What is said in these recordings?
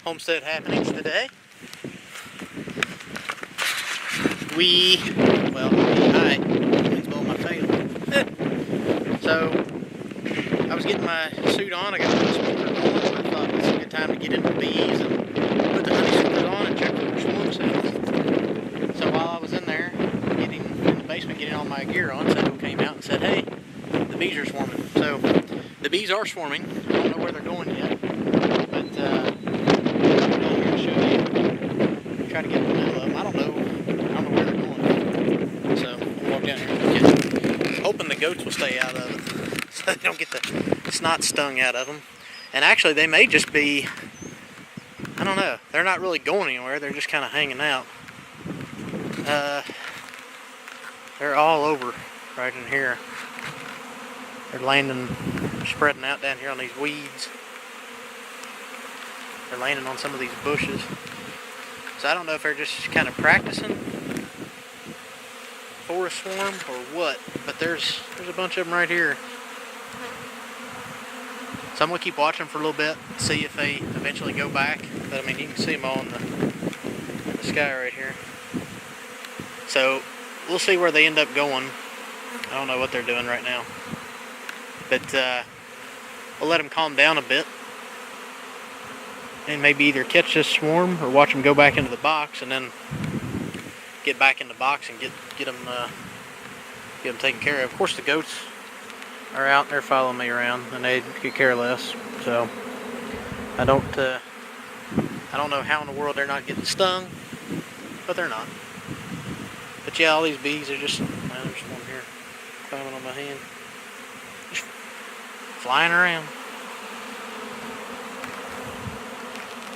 homestead happenings today. It's blowing my tail. So, I was getting my suit on, I got my smoker going, so I thought it's a good time to get into the bees and put the honey suit on and check for swarm cells. So while I was in there, in the basement, getting all my gear on, Sethel came out and said, hey, the bees are swarming. So, the bees are swarming. I don't know where they're going yet, but I'm here to show you. Try to get in the middle of them. I don't know where they're going. So, I'll walk down here and get, hoping the goats will stay out of it, so they don't get the snot stung out of them. And actually, they may just be, I don't know, they're not really going anywhere, they're just kind of hanging out. They're all over right in here. They're landing, spreading out down here on these weeds. They're landing on some of these bushes. So I don't know if they're just kind of practicing for a swarm or what, but there's a bunch of them right here. So I'm going to keep watching for a little bit, see if they eventually go back. But I mean, you can see them all in the sky right here. So we'll see where they end up going. I don't know what they're doing right now. But we'll let them calm down a bit. And maybe either catch this swarm or watch them go back into the box and then get back in the box and get them taken care of. Of course, the goats are out. They're following me around, and they could care less. So I don't know how in the world they're not getting stung, but they're not. But yeah, all these bees are just, there's one here climbing on my hand, just flying around.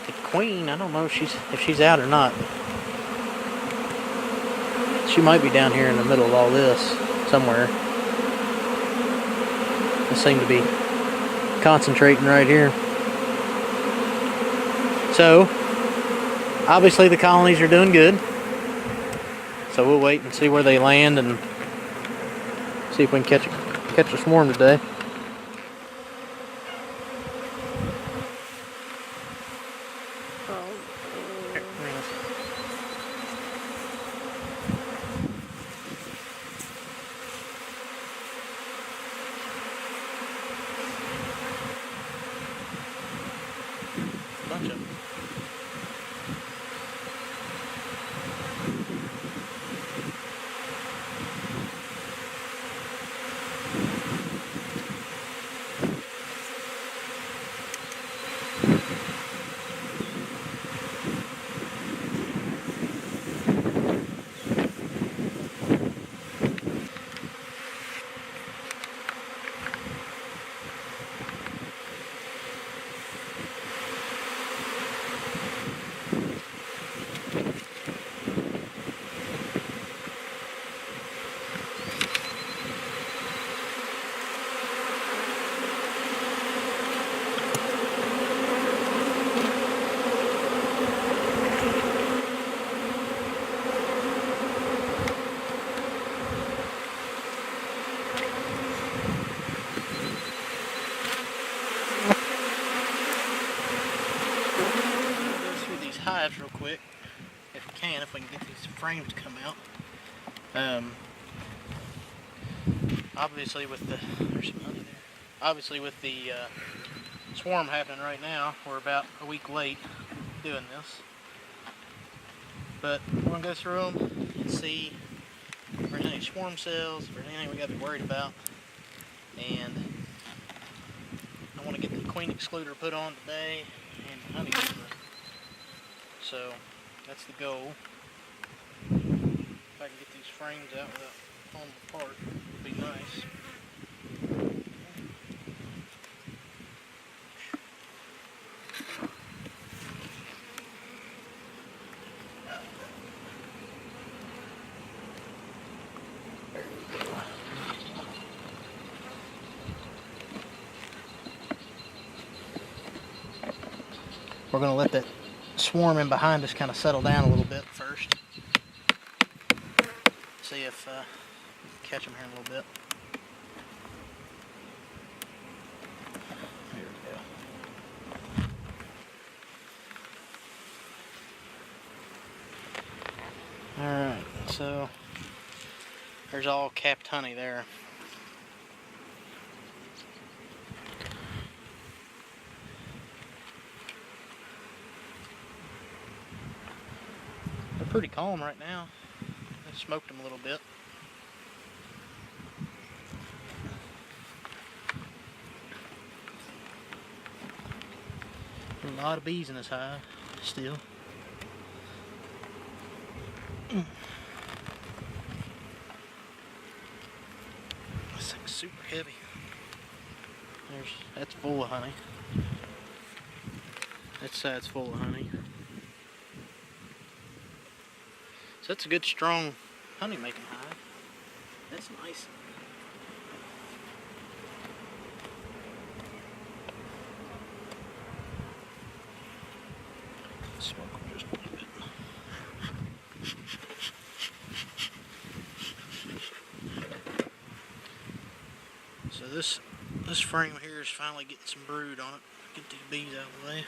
The queen, I don't know if she's out or not. She might be down here in the middle of all this somewhere. They seem to be concentrating right here. So, obviously the colonies are doing good. So we'll wait and see where they land and see if we can catch a swarm today. Bunch of them. Hives real quick, if we can get these frames to come out. Obviously with the swarm happening right now, we're about a week late doing this. But we're gonna go through them and see if there's any swarm cells, if there's anything we got to be worried about. And I want to get the queen excluder put on today and the honey keeper. So that's the goal. If I can get these frames out without pulling them apart, it would be nice. We're going to let that swarm in behind us kind of settle down a little bit first. See if we can catch them here in a little bit. Here we go. So there's all capped honey there. They're pretty calm right now. I smoked them a little bit. A lot of bees in this hive still. This thing's super heavy. That's full of honey. That side's full of honey. So that's a good strong honey making hive. That's nice. Smoke them just a little bit. So this frame here is finally getting some brood on it. Get these bees out of the way.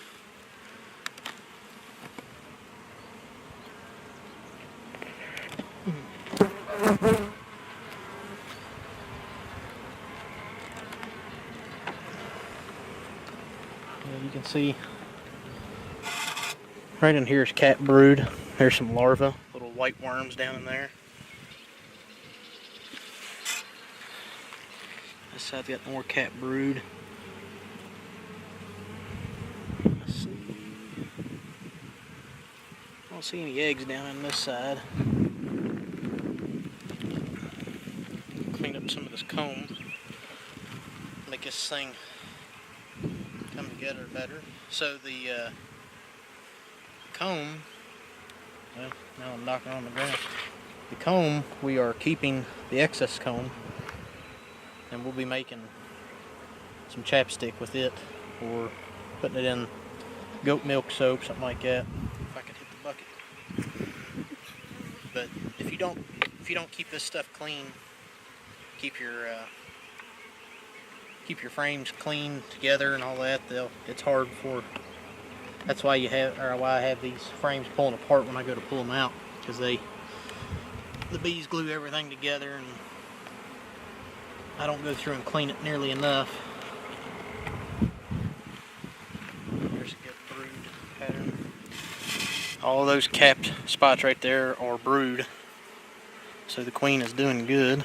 You can see right in here is cat brood. There's some larvae, little white worms down in there. This side's got more cat brood. Let's see. I don't see any eggs down in this side. Clean up some of this comb. Make this thing come together better. So the comb, well, now I'm knocking on the ground. The comb, we are keeping the excess comb, and we'll be making some chapstick with it, or putting it in goat milk soap, something like that. If I could hit the bucket. But if you don't keep this stuff clean, keep your frames clean together and all that, it's hard for. That's why why I have these frames pulling apart when I go to pull them out, because the bees glue everything together, and I don't go through and clean it nearly enough. There's a good brood pattern. All those capped spots right there are brood, so the queen is doing good.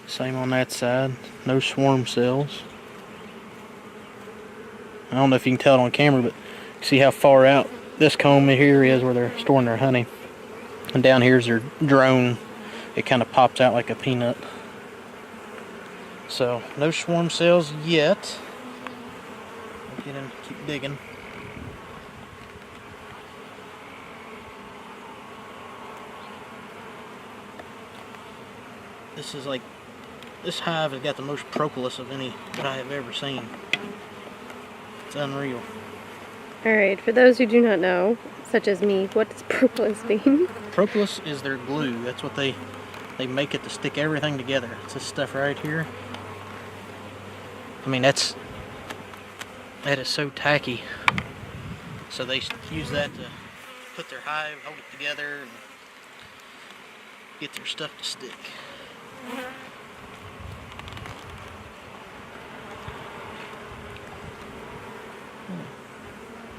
Same on that side. No swarm cells. I don't know if you can tell it on camera, but see how far out this comb here is where they're storing their honey. And down here's their drone. It kind of pops out like a peanut. So, no swarm cells yet. I'll get in, keep digging. This hive has got the most propolis of any that I have ever seen. It's unreal. Alright, for those who do not know, such as me, what does propolis mean? Propolis is their glue. That's what they make it to stick everything together. It's this stuff right here. I mean, that is so tacky. So they use that to put their hive, hold it together, and get their stuff to stick.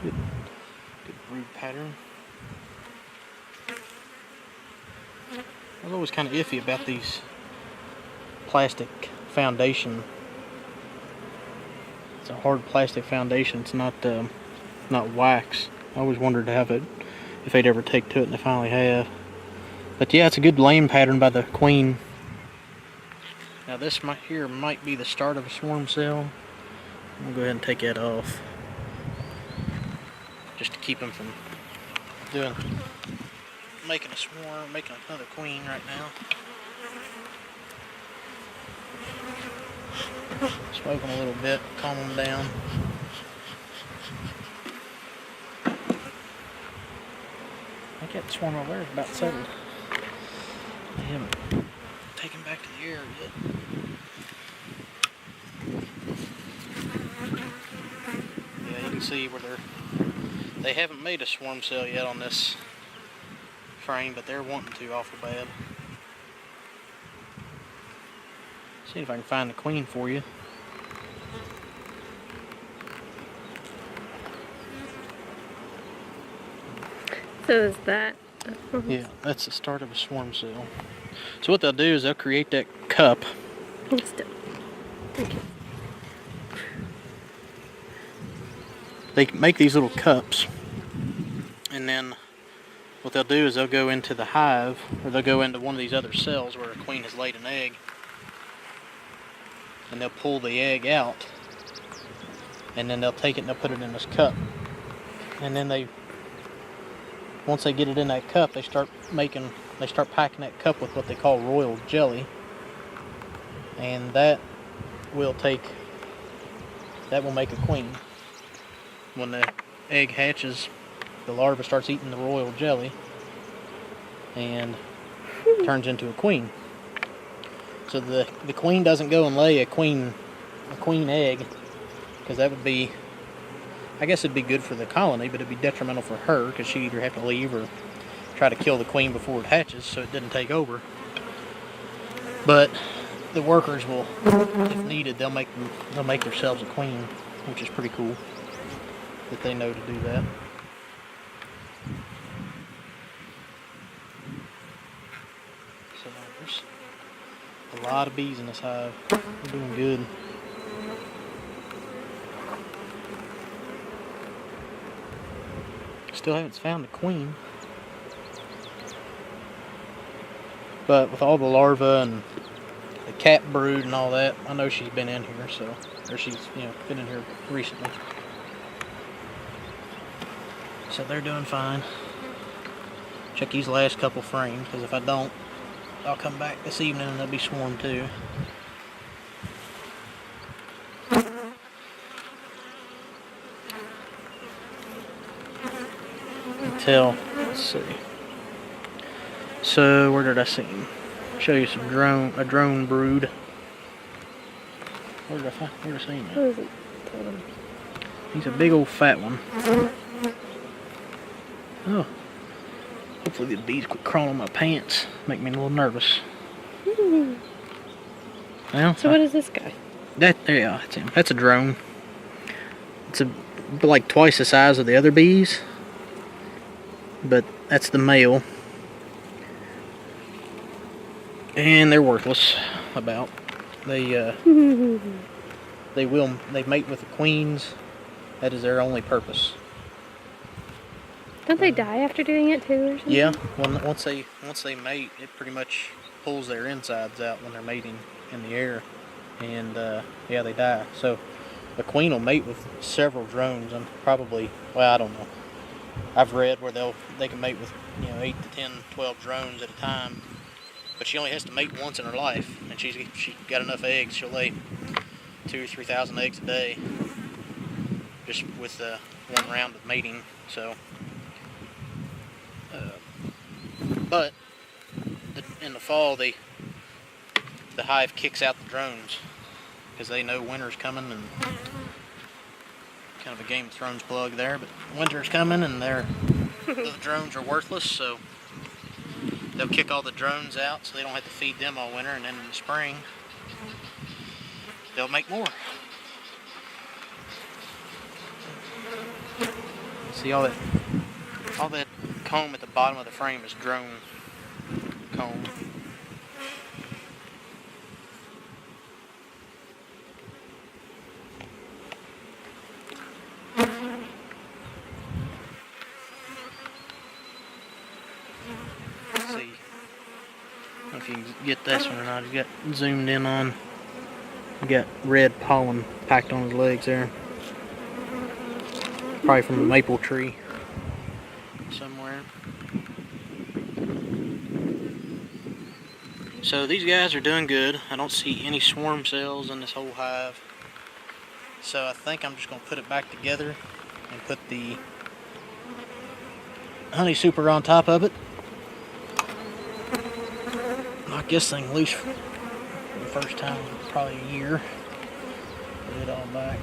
Good brood pattern. I was always kind of iffy about these plastic foundation. It's a hard plastic foundation. It's not wax. I always wondered if they'd ever take to it, and they finally have. But yeah, it's a good laying pattern by the queen. Now this here might be the start of a swarm cell. I'm gonna go ahead and take that off, just to keep them from making a swarm, making another queen right now. Smoke them a little bit, calm them down. I think that swarm over there is about settled. I haven't taken back to the air yet. Yeah, you can see where they haven't made a swarm cell yet on this frame, but they're wanting to awful bad. See if I can find the queen for you. So is that? Yeah, that's the start of a swarm cell. So what they'll do is they'll create that cup. Still. Thank you. They make these little cups, and then what they'll do is they'll go into the hive, or they'll go into one of these other cells where a queen has laid an egg, and they'll pull the egg out, and then they'll take it and they'll put it in this cup, and then once they get it in that cup, they start packing that cup with what they call royal jelly, and that will make a queen. When the egg hatches, the larva starts eating the royal jelly and turns into a queen. So the queen doesn't go and lay a queen egg, because that would be, I guess it'd be good for the colony, but it'd be detrimental for her, because she'd either have to leave or try to kill the queen before it hatches so it didn't take over. But the workers will, if needed, they'll make themselves a queen, which is pretty cool that they know to do that. So there's a lot of bees in this hive. They're doing good. Still haven't found a queen. But with all the larvae and the cat brood and all that, I know she's been in here, or she's been in here recently. So they're doing fine. Check these last couple frames, because if I don't, I'll come back this evening and they'll be swarmed too. Let's see. So where did I see him? Show you a drone brood. Where did I see him? What is it? He's a big old fat one. Oh. Hopefully the bees quit crawling on my pants. Make me a little nervous. Well, so what is this guy? That's him. That's a drone. It's like twice the size of the other bees. But that's the male. And they're worthless about. They mate with the queens. That is their only purpose. Don't they die after doing it too, or something? Yeah, once they mate, it pretty much pulls their insides out when they're mating in the air, and yeah, they die. So the queen will mate with several drones, and probably, well, I don't know. I've read where they can mate with 8 to 10, 12 drones at a time, but she only has to mate once in her life, and she's got enough eggs. She'll lay 2,000 or 3,000 eggs a day, just with one round of mating. So. But in the fall, the hive kicks out the drones because they know winter's coming, and kind of a Game of Thrones plug there. But winter's coming, and the drones are worthless, so they'll kick all the drones out, so they don't have to feed them all winter. And then in the spring, they'll make more. See all that comb at the bottom of the frame is drone comb. Let's see. I don't know if you can get this one or not. You got zoomed in on. You got red pollen packed on his legs there. Probably from a maple tree somewhere. So these guys are doing good. I don't see any swarm cells in this whole hive. So I think I'm just going to put it back together and put the honey super on top of it. Knock this thing loose for the first time in probably a year. Put it all back.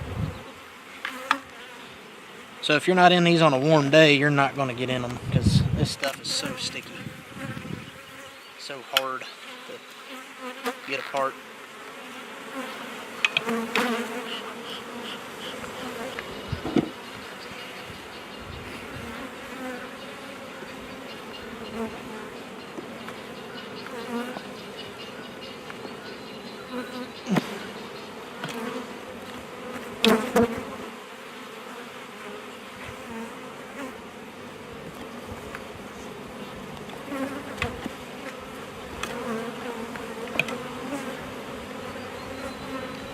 So if you're not in these on a warm day, you're not going to get in them because This stuff is so sticky, so hard to get apart.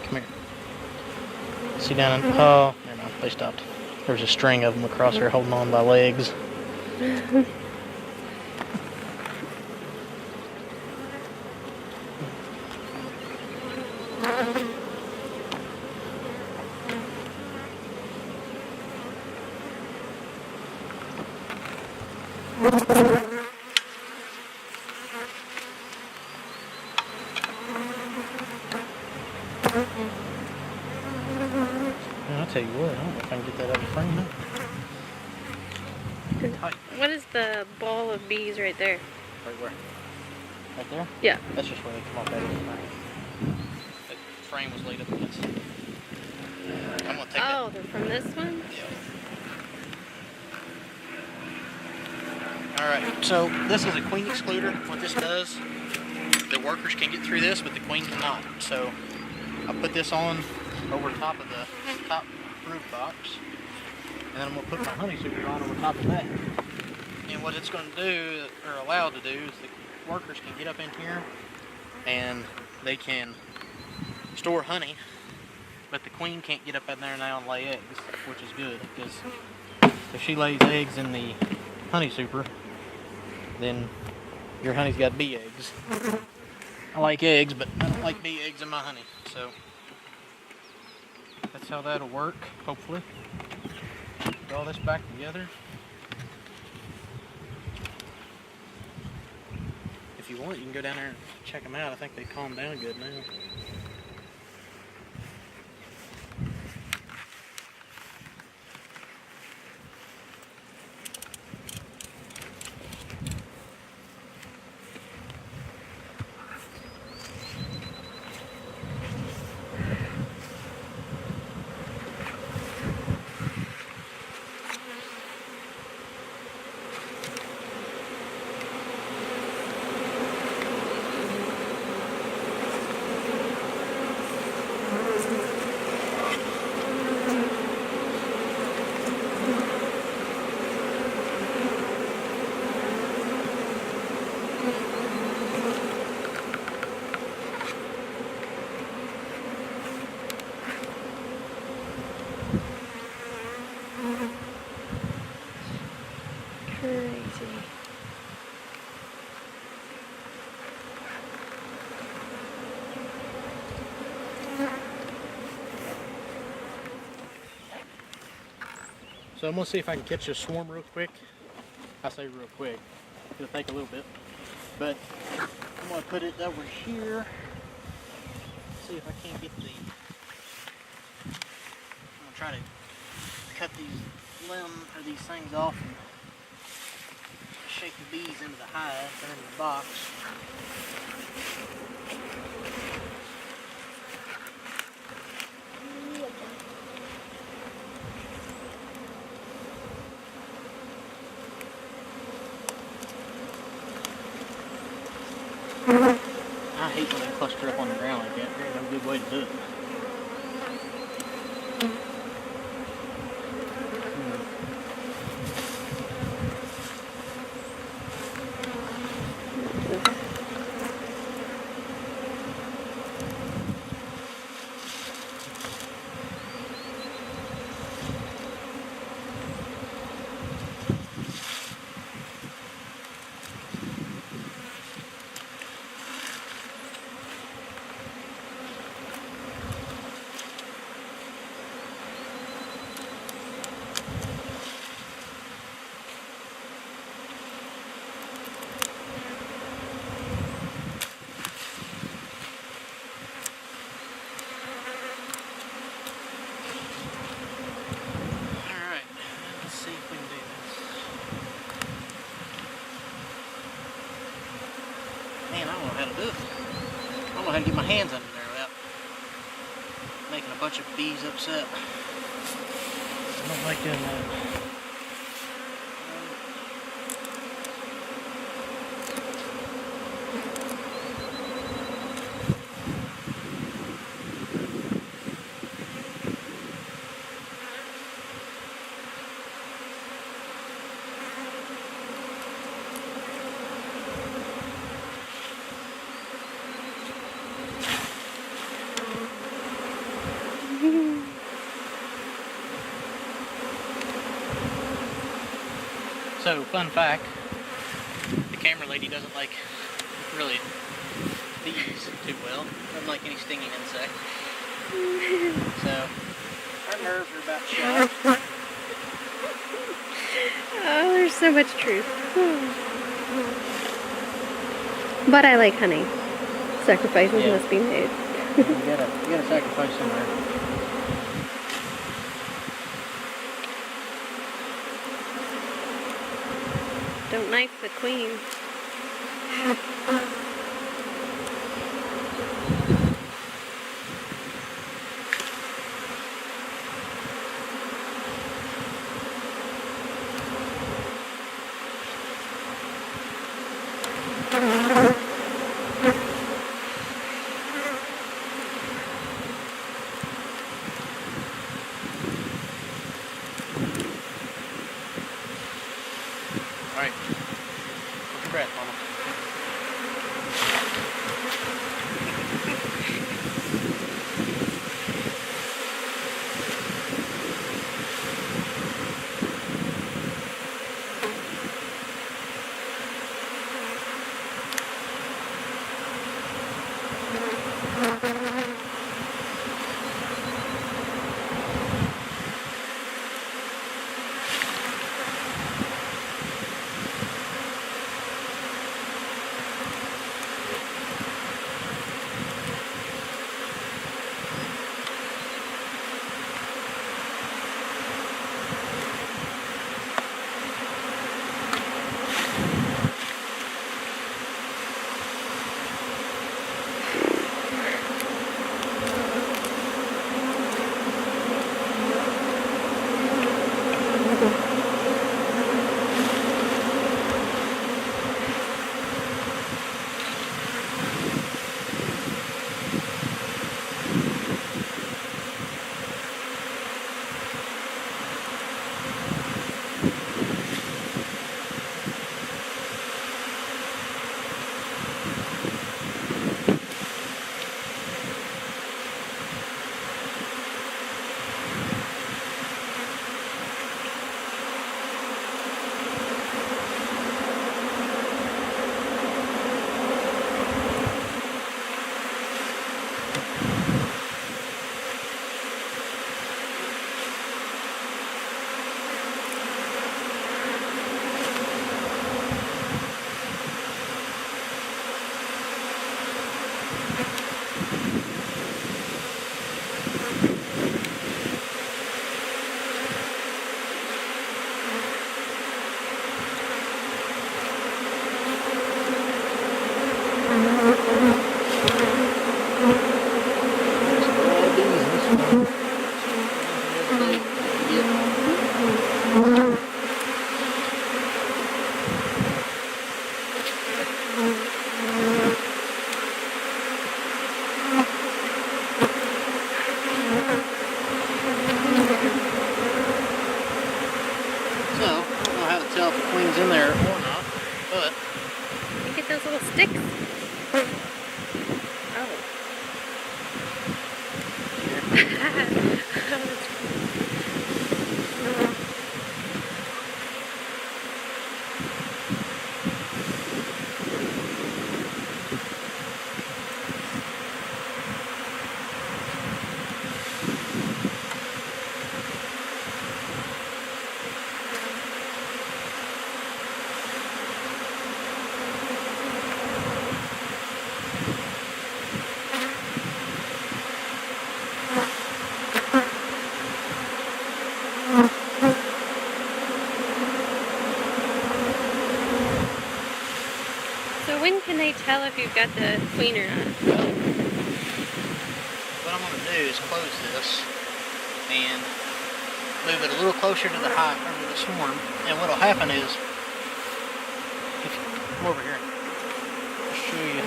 Come here. See down in, oh, never mind, they stopped. There's a string of them across here holding on by legs. I'll tell you what, I don't know if I can get that out of the frame now. What is the ball of bees right there? Right where? Right there? Yeah. That's just where they come off out of the frame. That frame was laid up against. I'm gonna take Oh, they're from this one? Yeah. Alright, so this is a queen excluder. What this does, the workers can get through this, but the queen cannot. So I'll put this on over top of the top brood box, and then I'm going to put my honey super on over top of that. And what it's going to do, or allowed to do, is the workers can get up in here and they can store honey, but the queen can't get up in there now and lay eggs, which is good, because if she lays eggs in the honey super, then your honey's got bee eggs. I like eggs, but I don't like bee eggs in my honey, so that's how that'll work, hopefully. Put all this back together. If you want, you can go down there and check them out. I think they calmed down good now. Crazy. So I'm going to see if I can catch a swarm real quick. I say real quick. It'll take a little bit. But I'm going to put it over here. See if I can't get the... I'm going to try to cut these these things off and shake the bees into the hive. They're in the box. I hate when they cluster up on the ground like that. There's no good way to do it. Ugh. I don't know how to get my hands under there without making a bunch of bees upset. I don't like doing that. So, fun fact, the camera lady doesn't like really bees too well. Doesn't like any stinging insects. So, her nerves are about shot. Oh, there's so much truth. But I like honey. Sacrifices must be made. You gotta sacrifice somewhere. Don't knife the queen. Alright. Hold your breath, Mama. Tell if the queen's in there or not, but You get those little sticks. when can they tell if you've got the queen or not? Well, what I'm going to do is close this and move it a little closer to the hive, or to the swarm. And what will happen is, if you come over here, I'll show you.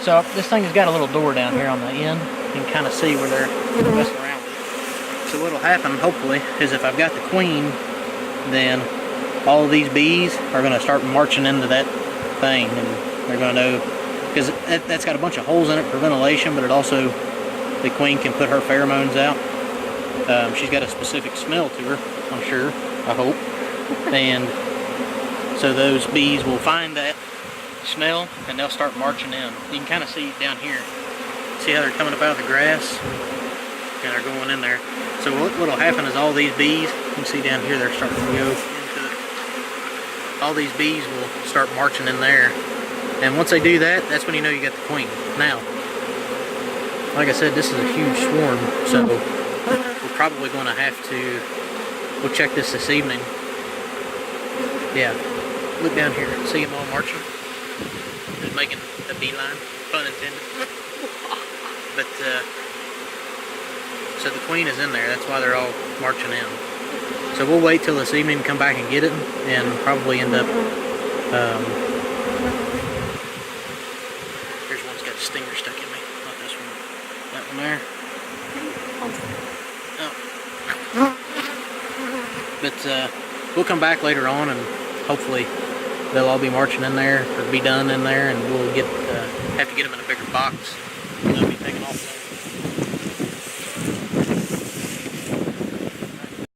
So this thing has got a little door down here on the end. You can kind of see where they're messing around with it. So what will happen, hopefully, is if I've got the queen, then all of these bees are going to start marching into that thing, and they're going to know, because that's got a bunch of holes in it for ventilation, but it also, the queen can put her pheromones out. She's got a specific smell to her, I'm sure, I hope, and so those bees will find that smell and they'll start marching in. You can kind of see down here, see how they're coming up out of the grass, and they're going in there. So what will happen is all these bees, you can see down here, they're starting to go into it. All these bees will start marching in there. And once they do that, that's when you know you got the queen. Now, like I said, this is a huge swarm, so we're probably going to have to, we'll check this evening. Yeah, look down here, see them all marching? Just making a beeline, pun intended. But, so the queen is in there, that's why they're all marching in. So we'll wait till this evening, come back and get it, and probably end up, here's one's got a stinger stuck in me, not this one, that one there. Oh. But we'll come back later on and hopefully they'll all be marching in there, or be done in there, and we'll get have to get them in a bigger box.